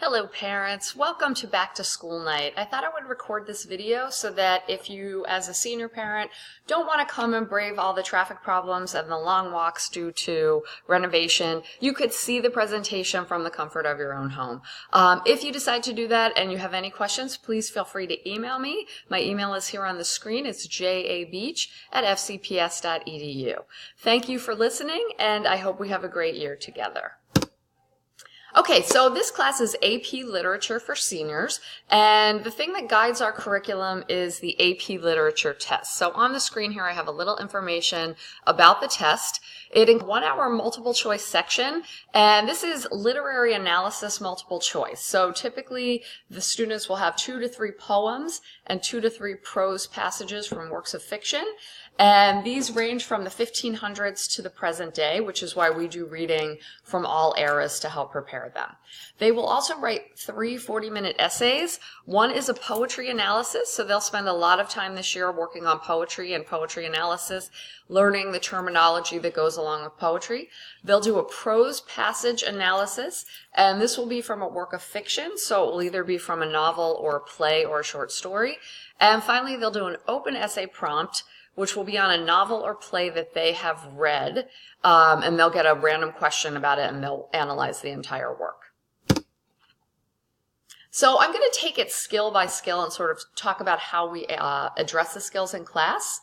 Hello parents, welcome to Back to School Night. I thought I would record this video so that if you as a senior parent don't want to come and brave all the traffic problems and the long walks due to renovation, you could see the presentation from the comfort of your own home. If you decide to do that and you have any questions, please feel free to email me. My email is here on the screen. It's jabeach@fcps.edu. Thank you for listening and I hope we have a great year together. Okay, so this class is AP Literature for seniors, and the thing that guides our curriculum is the AP Literature test. So on the screen here I have a little information about the test. It is a 1-hour multiple choice section, and this is literary analysis multiple choice. So typically the students will have 2 to 3 poems and 2 to 3 prose passages from works of fiction. And these range from the 1500s to the present day, which is why we do reading from all eras to help prepare them. They will also write 3 40-minute essays. One is a poetry analysis, so they'll spend a lot of time this year working on poetry and poetry analysis, learning the terminology that goes along with poetry. They'll do a prose passage analysis, and this will be from a work of fiction, so it will either be from a novel or a play or a short story. And finally, they'll do an open essay prompt, which will be on a novel or play that they have read, and they'll get a random question about it and they'll analyze the entire work. So I'm going to take it skill by skill and sort of talk about how we address the skills in class.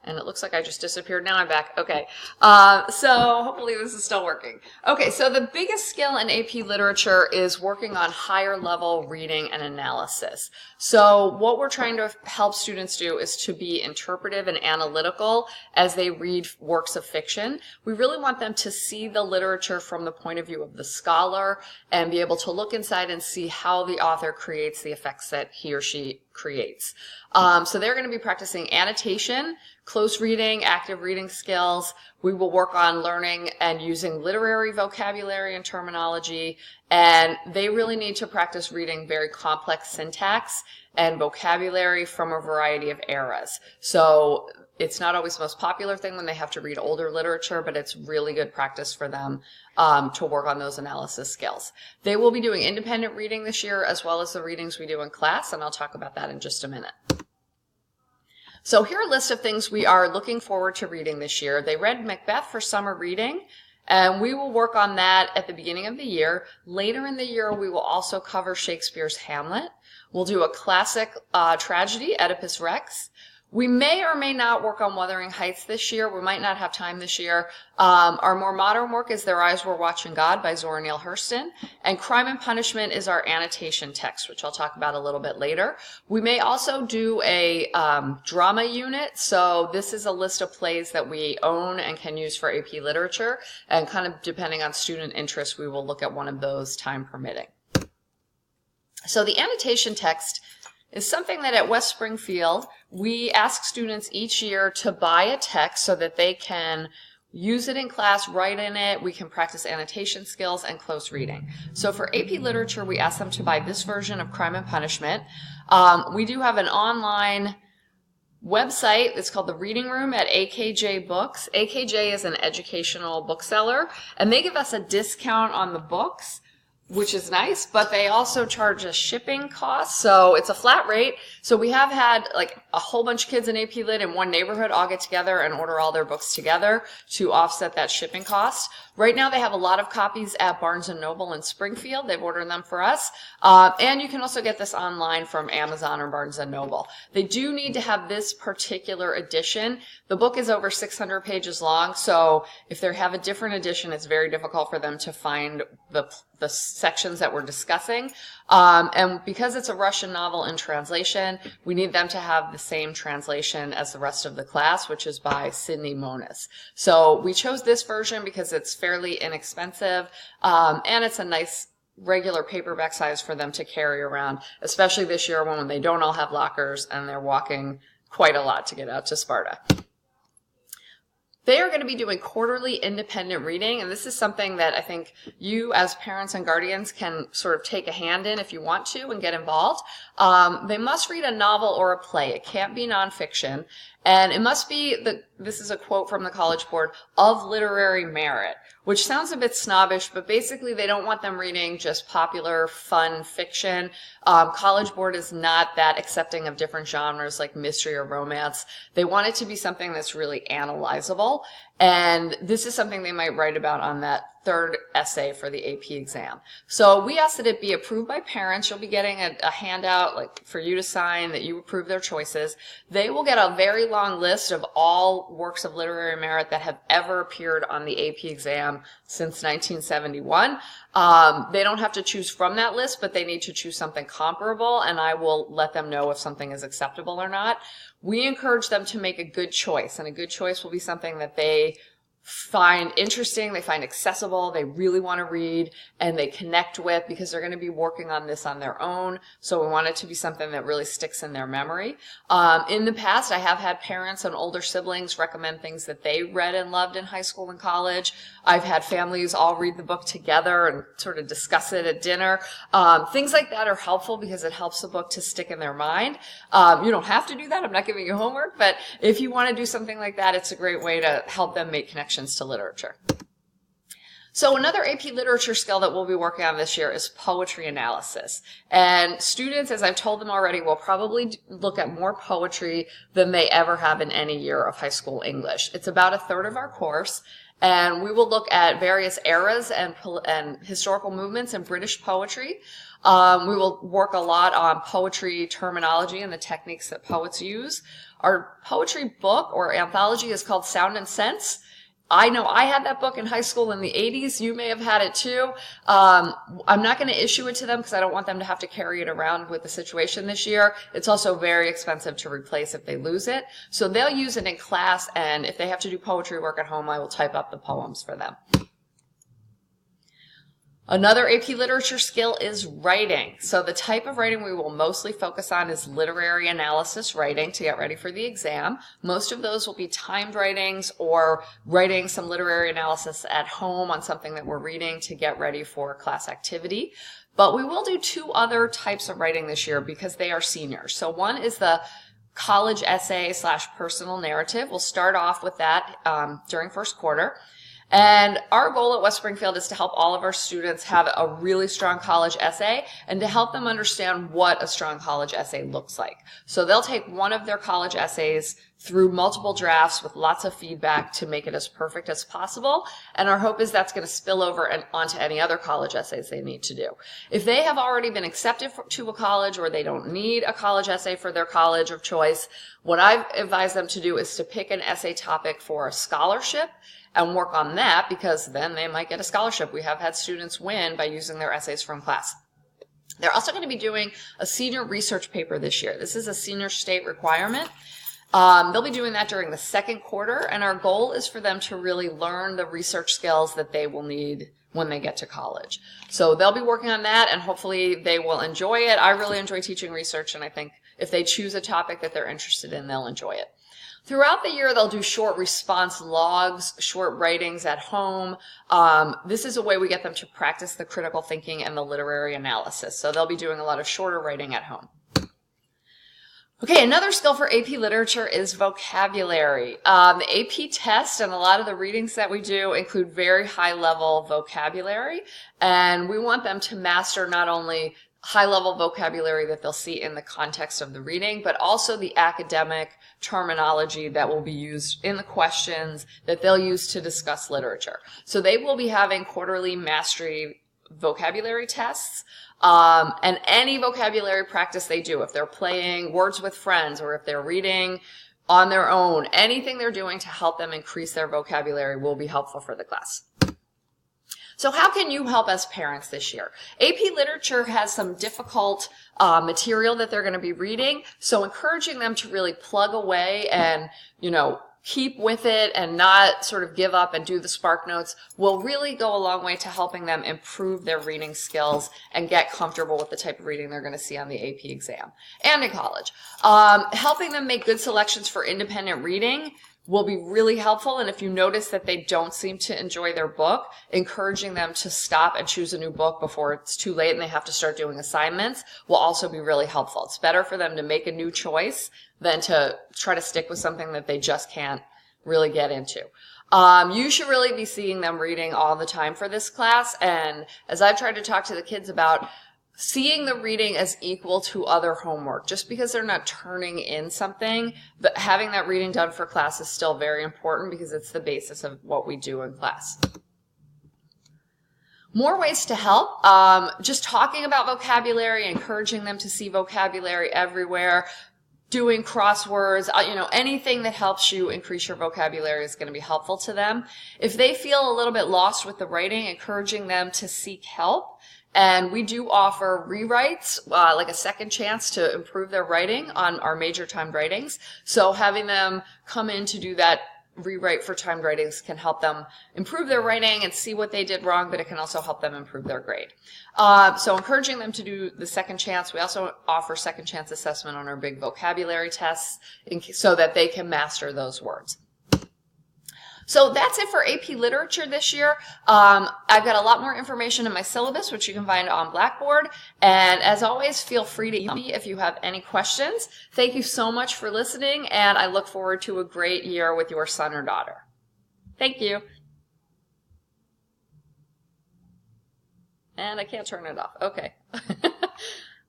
And it looks like I just disappeared. Now I'm back. Okay. So hopefully this is still working. Okay, so the biggest skill in AP Literature is working on higher level reading and analysis. So what we're trying to help students do is to be interpretive and analytical as they read works of fiction. We really want them to see the literature from the point of view of the scholar and be able to look inside and see how the author creates the effects that he or she creates. So they're going to be practicing annotation, close reading, active reading skills. We will work on learning and using literary vocabulary and terminology, and they really need to practice reading very complex syntax and vocabulary from a variety of eras. So it's not always the most popular thing when they have to read older literature, but it's really good practice for them to work on those analysis skills. They will be doing independent reading this year as well as the readings we do in class, and I'll talk about that in just a minute. So here are a list of things we are looking forward to reading this year. They read Macbeth for summer reading, and we will work on that at the beginning of the year. Later in the year, we will also cover Shakespeare's Hamlet. We'll do a classic tragedy, Oedipus Rex. We may or may not work on Wuthering Heights this year. We might not have time this year. Our more modern work is Their Eyes Were Watching God by Zora Neale Hurston. And Crime and Punishment is our annotation text, which I'll talk about a little bit later. We may also do a drama unit. So this is a list of plays that we own and can use for AP Literature. And kind of depending on student interest, we will look at one of those time permitting. So the annotation text is something that at West Springfield, we ask students each year to buy a text so that they can use it in class, write in it, we can practice annotation skills and close reading. So for AP Literature, we ask them to buy this version of Crime and Punishment. We do have an online website that's called the Reading Room at AKJ Books. AKJ is an educational bookseller, and they give us a discount on the books, which is nice, but they also charge a shipping cost. So it's a flat rate. So we have had like a whole bunch of kids in AP Lit in one neighborhood all get together and order all their books together to offset that shipping cost. Right now they have a lot of copies at Barnes & Noble in Springfield. They've ordered them for us. And you can also get this online from Amazon or Barnes & Noble. They do need to have this particular edition. The book is over 600 pages long, so if they have a different edition, it's very difficult for them to find the sections that we're discussing. And because it's a Russian novel in translation, we need them to have the same translation as the rest of the class, which is by Sidney Monis. So we chose this version because it's fairly inexpensive, and it's a nice regular paperback size for them to carry around, especially this year when they don't all have lockers and they're walking quite a lot to get out to Sparta. They are going to be doing quarterly independent reading, and this is something that I think you as parents and guardians can sort of take a hand in if you want to and get involved. They must read a novel or a play. It can't be nonfiction, and it must be, this is a quote from the College Board, of literary merit. which sounds a bit snobbish, but basically they don't want them reading just popular, fun fiction. College Board is not that accepting of different genres like mystery or romance. They want it to be something that's really analyzable, and this is something they might write about on that third essay for the AP exam. So we ask that it be approved by parents. You'll be getting a handout like for you to sign that you approve their choices. They will get a very long list of all works of literary merit that have ever appeared on the AP exam since 1971. They don't have to choose from that list, but they need to choose something comparable, and I will let them know if something is acceptable or not. We encourage them to make a good choice, and a good choice will be something that they find interesting, they find accessible, they really want to read, and they connect with, because they're going to be working on this on their own. So we want it to be something that really sticks in their memory. In the past, I have had parents and older siblings recommend things that they read and loved in high school and college. I've had families all read the book together and sort of discuss it at dinner. Things like that are helpful because it helps the book to stick in their mind. You don't have to do that. I'm not giving you homework, but if you want to do something like that, it's a great way to help them make connections to literature. So another AP literature skill that we'll be working on this year is poetry analysis. And students, as I've told them already, will probably look at more poetry than they ever have in any year of high school English. It's about a third of our course, and we will look at various eras and historical movements in British poetry. We will work a lot on poetry terminology and the techniques that poets use. Our poetry book or anthology is called Sound and Sense. I know I had that book in high school in the 80s. You may have had it too. I'm not going to issue it to them because I don't want them to have to carry it around with the situation this year. It's also very expensive to replace if they lose it. So they'll use it in class, and if they have to do poetry work at home, I will type up the poems for them. Another AP literature skill is writing. So the type of writing we will mostly focus on is literary analysis writing to get ready for the exam. Most of those will be timed writings or writing some literary analysis at home on something that we're reading to get ready for a class activity. But we will do two other types of writing this year because they are seniors. So one is the college essay / personal narrative. We'll start off with that during first quarter. And our goal at West Springfield is to help all of our students have a really strong college essay and to help them understand what a strong college essay looks like. So they'll take one of their college essays through multiple drafts with lots of feedback to make it as perfect as possible. And our hope is that's going to spill over and onto any other college essays they need to do. If they have already been accepted to a college or they don't need a college essay for their college of choice, what I've advised them to do is to pick an essay topic for a scholarship and work on that, because then they might get a scholarship. We have had students win by using their essays from class. They're also going to be doing a senior research paper this year. This is a senior state requirement. They'll be doing that during the second quarter, and our goal is for them to really learn the research skills that they will need when they get to college. So they'll be working on that, and hopefully they will enjoy it. I really enjoy teaching research, and I think if they choose a topic that they're interested in, they'll enjoy it. Throughout the year, they'll do short response logs, short writings at home. This is a way we get them to practice the critical thinking and the literary analysis. So they'll be doing a lot of shorter writing at home. Okay, another skill for AP Literature is vocabulary. The AP test and a lot of the readings that we do include very high-level vocabulary, and we want them to master not only high-level vocabulary that they'll see in the context of the reading, but also the academic terminology that will be used in the questions that they'll use to discuss literature. So they will be having quarterly mastery vocabulary tests, and any vocabulary practice they do, if they're playing words with friends or if they're reading on their own, anything they're doing to help them increase their vocabulary will be helpful for the class. So how can you help as parents this year? AP Literature has some difficult material that they're going to be reading, so encouraging them to really plug away and, keep with it and not sort of give up and do the spark notes will really go a long way to helping them improve their reading skills and get comfortable with the type of reading they're going to see on the AP exam and in college. Helping them make good selections for independent reading will be really helpful, and if you notice that they don't seem to enjoy their book, encouraging them to stop and choose a new book before it's too late and they have to start doing assignments will also be really helpful. It's better for them to make a new choice than to try to stick with something that they just can't really get into. You should really be seeing them reading all the time for this class. And as I've tried to talk to the kids about, seeing the reading as equal to other homework. Just because they're not turning in something, but having that reading done for class is still very important because it's the basis of what we do in class. More ways to help, just talking about vocabulary, encouraging them to see vocabulary everywhere, doing crosswords, anything that helps you increase your vocabulary is going to be helpful to them. If they feel a little bit lost with the writing, encouraging them to seek help. And we do offer rewrites, like a second chance to improve their writing on our major timed writings. So having them come in to do that rewrite for timed writings can help them improve their writing and see what they did wrong, but it can also help them improve their grade. So encouraging them to do the second chance. We also offer second chance assessment on our big vocabulary tests so that they can master those words. So that's it for AP Literature this year. I've got a lot more information in my syllabus, which you can find on Blackboard. And as always, feel free to email me if you have any questions. Thank you so much for listening, and I look forward to a great year with your son or daughter. Thank you. And I can't turn it off. Okay.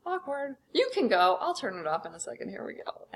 Awkward. You can go. I'll turn it off in a second. Here we go.